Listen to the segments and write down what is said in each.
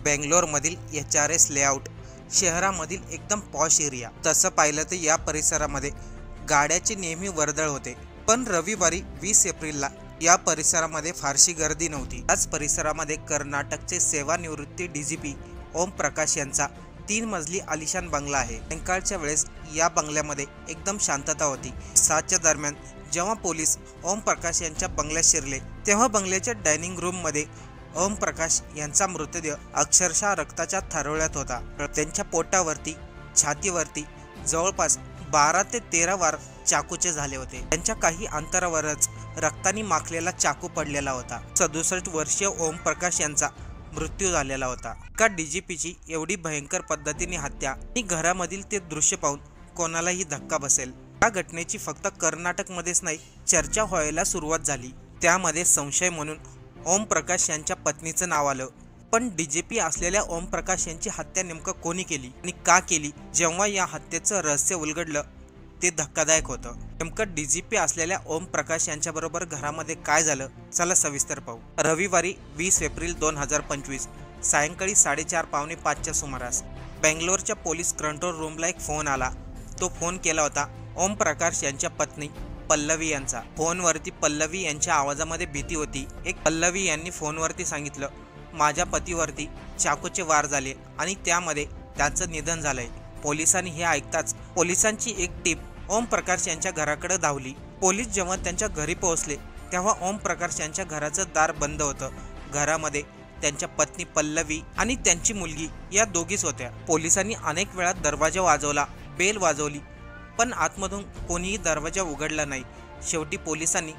बेंगलोरमधील HRS layout शहरामधील एकदम posh area. तसं पाहिलं तर या परिसरामध्ये गाड्याची नेहमी वर्दळ होते, पण रविवारी 20 एप्रिलला या परिसरामध्ये फारशी गर्दी नव्हती। याच परिसरामध्ये कर्नाटकचे सेवानिवृत्ती DGP ओम प्रकाश यांचा 3 मजली आलिशान बंगला आहे। सायंकाळच्या वेळेस या बंगल्यामध्ये एकदम शांतता होती। 7च्या दरम्यान जेव्हा पोलीस ओम प्रकाश यांच्या बंगल्यात शिरले तेव्हा बंगल्याच्या डायनिंग रूम मध्ये ओम प्रकाश यांचा मृतदेह अक्षरशः रक्ताच्या थारोळ्यात होता। त्यांच्या पोटावरती, छातीवरती जवळपास 12 ते 13 वार चाकूचे झाले होते। त्यांच्या काही अंतरावरच रक्तानी माखलेला चाकू पडलेला होता। 67 वर्षीय ओम प्रकाश यांचा मृत्यू झालेला होता। एका DGPची एवढी भयंकर पद्धतीने हत्या आणि घरामधील ते दृश्य पाहून कोणालाही धक्का बसेल। या घटनेची फक्त कर्नाटकमध्येच नाही, चर्चा व्हायला सुरुवात झाली। त्यामध्ये संशय म्हणून ओम प्रकाश यांच्या पत्नीचं नाव आलं। पण DGP असलेल्या ओम प्रकाश यांची हत्या नेमकं कोणी केली आणि का केली? जेव्हा या हत्येचं रहस्य उलगडलं ते धक्कादायक होतं। नेमकं DGP असलेल्या ओम प्रकाश यांच्याबरोबर घरामध्ये काय झालं, चला सविस्तर पाहू। रविवारी 20 एप्रिल 2025 सायंकाळी 4:30 पावणे 5च्या सुमारास बेंगलोरच्या पोलीस कंट्रोल रूमला एक फोन आला। तो फोन केला होता ओम प्रकाश यांच्या पत्नी पल्लवी यांचा। फोनवरती पल्लवी यांच्या आवाजामध्ये भीती होती। पल्लवी यांनी फोनवरती सांगितलं, माझ्या पतीवरती चाकूचे वार झाले आणि त्यामध्ये त्याचं निधन झालंय। पोलिसांनी हे ऐकताच पोलिसांची एक टीम ओम प्रकाश यांच्या घराकडे धावली। पोलीस जेव्हा त्यांच्या घरी पोहोचले तेव्हा ओम प्रकाश यांच्या घराचं दार बंद होतं। घरामध्ये त्यांच्या पत्नी पल्लवी आणि त्यांची मुलगी या दोघीच होत्या। पोलिसांनी अनेक वेळा दरवाजा वाजवला, बेल वाजवली, पण आतमधून कोणीही दरवाजा उघडला नाही। शेवटी पोलिसांनी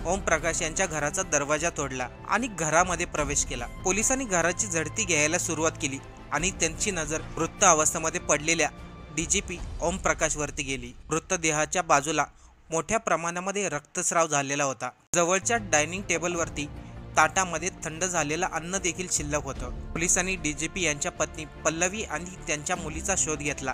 ओम प्रकाश यांच्या घराचा दरवाजा तोडला आणि घरामध्ये प्रवेश केला। पोलिसांनी घराची झडती घ्यायला सुरुवात केली आणि त्यांची नजर मृत अवस्थेमध्ये पडलेल्या DGP ओम प्रकाश वरती गेली। मृतदेहाच्या बाजूला मोठ्या प्रमाणामध्ये रक्तस्राव झालेला होता। जवळच्या डायनिंग टेबलवरती ताटामध्ये थंड झालेलं अन्न देखील शिल्लक होतं। पोलिसांनी DGP यांच्या पत्नी पल्लवी आणि त्यांच्या मुलीचा शोध घेतला।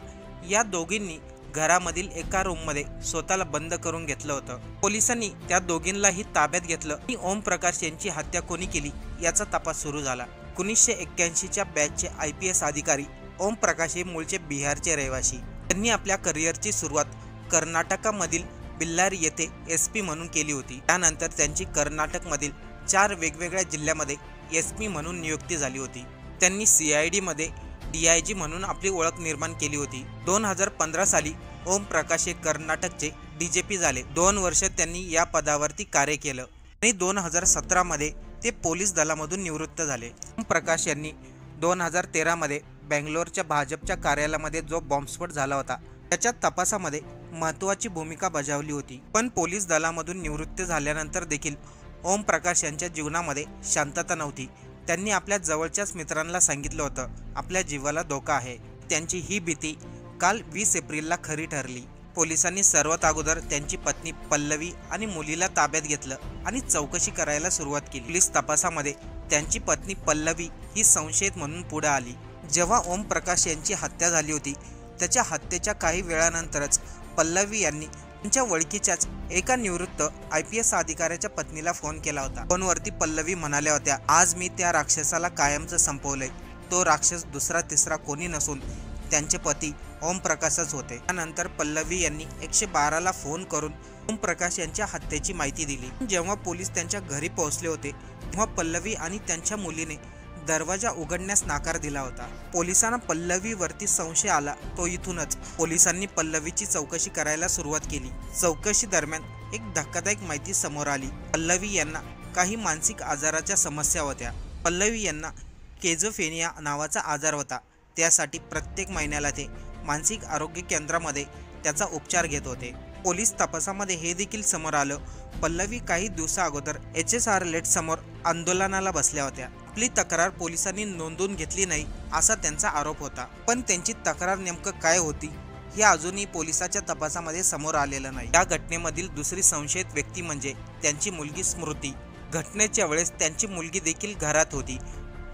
या दोघींनी घरामधील एका रूममध्ये स्वतःला बंद करून घेतलं होतं। पोलिसांनी त्या दोघींनाही ताब्यात घेतलं आणि ओम प्रकाश यांची हत्या कोणी केली याचा तपास सुरू झाला। 1981च्या बॅचचे IPS अधिकारी ओम प्रकाश हे मूळचे बिहारचे रहिवासी। त्यांनी आपल्या करिअरची सुरुवात कर्नाटकामधील बिल्लारी येथे SP म्हणून केली होती। त्यानंतर त्यांची कर्नाटकमधील 4 वेगवेगळ्या जिल्ह्यामध्ये SP म्हणून नियुक्ती झाली होती। त्यांनी CID मध्ये DIG म्हणून आपली ओळख निर्माण केली होती। 2015 साली ओम प्रकाश हे कर्नाटकचे DGP झाले। 2 वर्ष त्यांनी या पदावरती कार्य केलं आणि 2017 मध्ये ते पोलीस दलामधून निवृत्त झाले। ओम प्रकाश यांनी 2013 मध्ये बेंगलोरच्या भाजपच्या कार्यालयामध्ये जो बॉम्बस्फोट झाला होता त्याच्या तपासामध्ये महत्त्वाची भूमिका बजावली होती। पण पोलीस दलामधून निवृत्त झाल्यानंतर देखील ओम प्रकाश यांच्या जीवनामध्ये शांतता नव्हती। त्यांनी आपल्या जवळच्याच मित्रांना सांगितलं होतं आपल्या जीवाला धोका आहे। त्यांची ही भीती काल 20 एप्रिलला खरी ठरली। पोलिसांनी सर्वात अगोदर त्यांची पत्नी पल्लवी आणि मुलीला ताब्यात घेतलं आणि चौकशी करायला सुरुवात केली। पोलीस तपासामध्ये त्यांची पत्नी पल्लवी ही संशयित म्हणून पुढे आली। जेव्हा ओम प्रकाश यांची हत्या झाली होती त्याच्या हत्येच्या काही वेळानंतरच पल्लवी यांनी त्यांच्या ओळखीच्याच एका निवृत्त IPS अधिकाऱ्याच्या पत्नीला फोन केला होता। फोनवरती पल्लवी म्हणाल्या होत्या, आज मी त्या राक्षसाला कायमचं संपवलंय। तो राक्षस दुसरा तिसरा कोणी नसून त्यांचे पती ओम प्रकाशच होते। त्यानंतर पल्लवी यांनी 112ला फोन करून ओम प्रकाश यांच्या हत्येची माहिती दिली। जेव्हा पोलीस त्यांच्या घरी पोहोचले होते तेव्हा पल्लवी आणि त्यांच्या मुलीने दरवाजा उघडण्यास नकार दिला होता। पोलिसांना पल्लवीवरती संशय आला तो इथूनच। पोलिसांनी पल्लवीची चौकशी करायला सुरुवात केली। चौकशी दरम्यान एक धक्कादायक माहिती समोर आली। पल्लवी यांना काही मानसिक आजाराच्या समस्या होत्या। पल्लवी यांना स्किझोफ्रेनिया नावाचा आजार होता। त्यासाठी प्रत्येक महिन्याला ते मानसिक आरोग्य केंद्रामध्ये त्याचा उपचार घेत होते। पोलीस तपासामध्ये हे देखील समोर आलं, पल्लवी काही दिवसा अगोदर HSR लेट समोर आंदोलनाला बसल्या होत्या। आपली तक्रार पोलिसांनी नोंदवून घेतली नाही असा त्यांचा आरोप होता। पण त्यांची तक्रार नेमकं काय होती हे अजूनही पोलिसाच्या तपासामध्ये समोर आलेलं नाही। या घटनेमधील दुसरी संशयित व्यक्ती म्हणजे त्यांची मुलगी स्मृती। घटनेच्या वेळेस त्यांची मुलगी देखील घरात होती।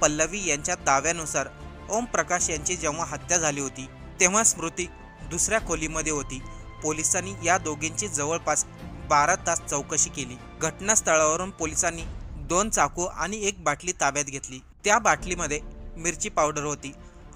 पल्लवी यांच्या दाव्यानुसार ओम प्रकाश यांची जेव्हा हत्या झाली होती तेव्हा स्मृती दुसऱ्या खोलीमध्ये होती। पोलिसांनी या दोघींची जवळपास 12 तास चौकशी केली। घटनास्थळावरून पोलिसांनी 2 चाकू आणि 1 बाटली ताब्यात घेतली। त्या बाटलीमध्ये मिरची पावडर होती.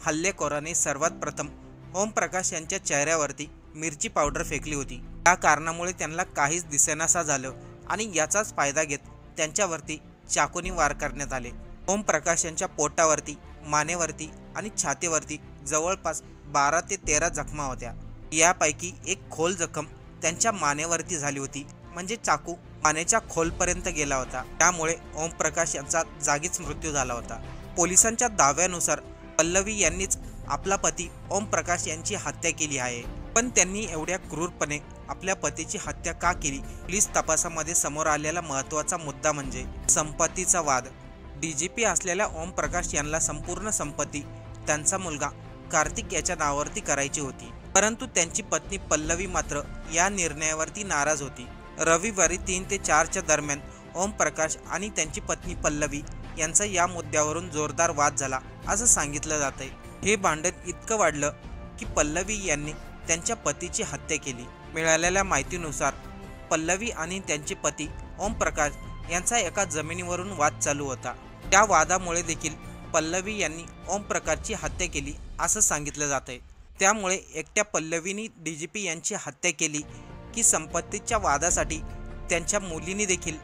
हल्लेखोराने सर्वात प्रथम ओमप्रकाश यांच्या चेहऱ्यावरती मिरची पावडर फेकली होती. या कारणामुळे त्यांना काहीच दिसेनासा झालं आणि याचाच फायदा घेत त्यांच्यावरती चाकूने वार करण्यात आले. ओमप्रकाश यांच्या पोटावरती, मानेवरती आणि छातीवरती जवळपास 12 ते 13 जखमा होत्या. यापैकी एक खोल जखम त्यांच्या मानेवरती झाली होती, म्हणजे चाकू मानेच्या खोलपर्यंत गेला होता. त्यामुळे ओमप्रकाश यांचा जागीच मृत्यू झाला होता. पोलिसांच्या दाव्यानुसार पल्लवी यांनीच आपला पती ओमप्रकाश यांची हत्या केली आहे. पण त्यांनी एवढ्या क्रूरपणे आपल्या पतीची हत्या का केली? पोलीस तपासामध्ये समोर आलेला महत्त्वाचा मुद्दा म्हणजे संपत्तीचा वाद. डीजीपी असलेल्या ओमप्रकाश यांना संपूर्ण संपत्ती त्यांचा मुलगा कार्तिक याच्या नावावरती करायची होती. परंतु त्यांची पत्नी पल्लवी मात्र या निर्णयावरती नाराज होती. रविवारी 3 ते 4च्या दरम्यान ओमप्रकाश आणि त्यांची पत्नी पल्लवी यांचा या मुद्द्यावरून जोरदार वाद झाला असं सांगितलं जातंय. हे भांडण इतकं वाढलं की पल्लवी यांनी त्यांच्या पतीची हत्या केली. मिळालेल्या माहितीनुसार पल्लवी आणि त्यांचे पती ओमप्रकाश यांचा एका जमिनीवरून वाद चालू होता. त्या वादामुळे देखील पल्लवी यांनी ओमप्रकाशची हत्या केली असं सांगितलं जातंय. त्यामुळे एकट्या पल्लवीनी डीजीपी यांची हत्या केली की संपत्तीच्या वादासाठी त्यांच्या मुलीने देखील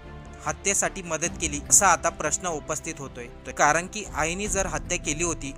हत्येसाठी मदत केली असा आता प्रश्न उपस्थित होतोय. कारण की आईने जर हत्या केली होती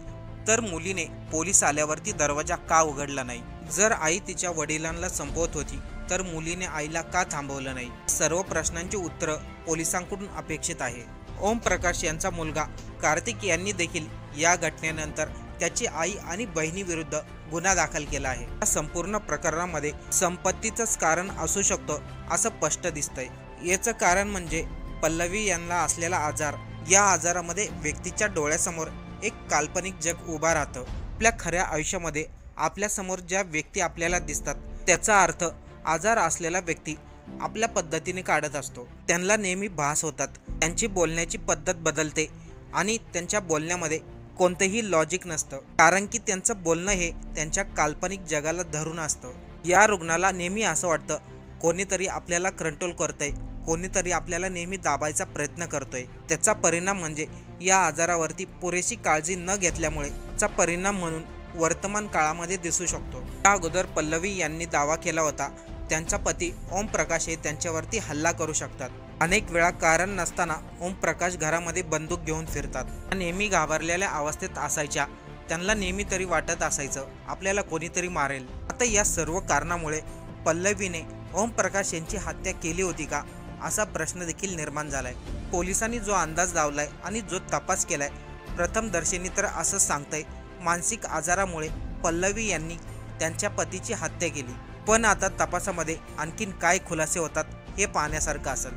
तर मुलीने पोलीस आल्यावरती दरवाजा का उघडला नाही? जर आई तिच्या वडिलांना संपवत होती तर मुलीने आईला का थांबवलं नाही? सर्व प्रश्नांची उत्तरं पोलिसांकडून अपेक्षित आहे. ओमप्रकाश यांचा मुलगा कार्तिक यांनी देखील या घटनेनंतर त्याची आई आणि बहिणीविरुद्ध गुन्हा दाखल केला आहे. या संपूर्ण प्रकरणामध्ये संपत्तीचंच कारण असू शकतं असं स्पष्ट दिसतंय. याचं कारण म्हणजे पल्लवी यांना असलेला आजार. या आजारामध्ये व्यक्तीच्या डोळ्यासमोर एक काल्पनिक जग उभा राहतं. आपल्या खऱ्या आयुष्यामध्ये आपल्यासमोर ज्या व्यक्ती आपल्याला दिसतात त्याचा अर्थ आजार असलेला व्यक्ती आपल्या पद्धतीने काढत असतो. त्यांना नेहमी भास होतात. त्यांची बोलण्याची पद्धत बदलते आणि त्यांच्या बोलण्यामध्ये कोणतंही लॉजिक नसतं, कारण की त्यांचं बोलणं हे त्यांच्या काल्पनिक जगाला धरून असतं. या रुग्णाला नेहमी असं वाटतं कोणीतरी आपल्याला कंट्रोल करतंय, कोणीतरी आपल्याला नेहमी दाबायचा प्रयत्न करतोय. त्याचा परिणाम म्हणजे या आजारावरती पुरेशी काळजी न घेतल्यामुळे त्याचा परिणाम म्हणून वर्तमान काळामध्ये दिसू शकतो. त्या अगोदर पल्लवी यांनी दावा केला होता त्यांचा पती ओमप्रकाश हे त्यांच्यावरती हल्ला करू शकतात. अनेक वेळा कारण नसताना ओमप्रकाश घरामध्ये बंदूक घेऊन फिरतात. नेहमी घाबरलेल्या अवस्थेत असायच्या. त्यांना नेहमी तरी वाटत असायचं आपल्याला कोणीतरी मारेल. आता या सर्व कारणामुळे पल्लवीने ओमप्रकाश यांची हत्या केली होती का असा प्रश्न देखील निर्माण झालाय. पोलिसांनी जो अंदाज लावलाय आणि जो तपास केलाय प्रथमदर्शनी तर असं सांगतंय मानसिक आजारामुळे पल्लवी यांनी त्यांच्या पतीची हत्या केली. पण आता तपासामध्ये आणखीन काय खुलासे होतात हे पाहण्यासारखं असेल.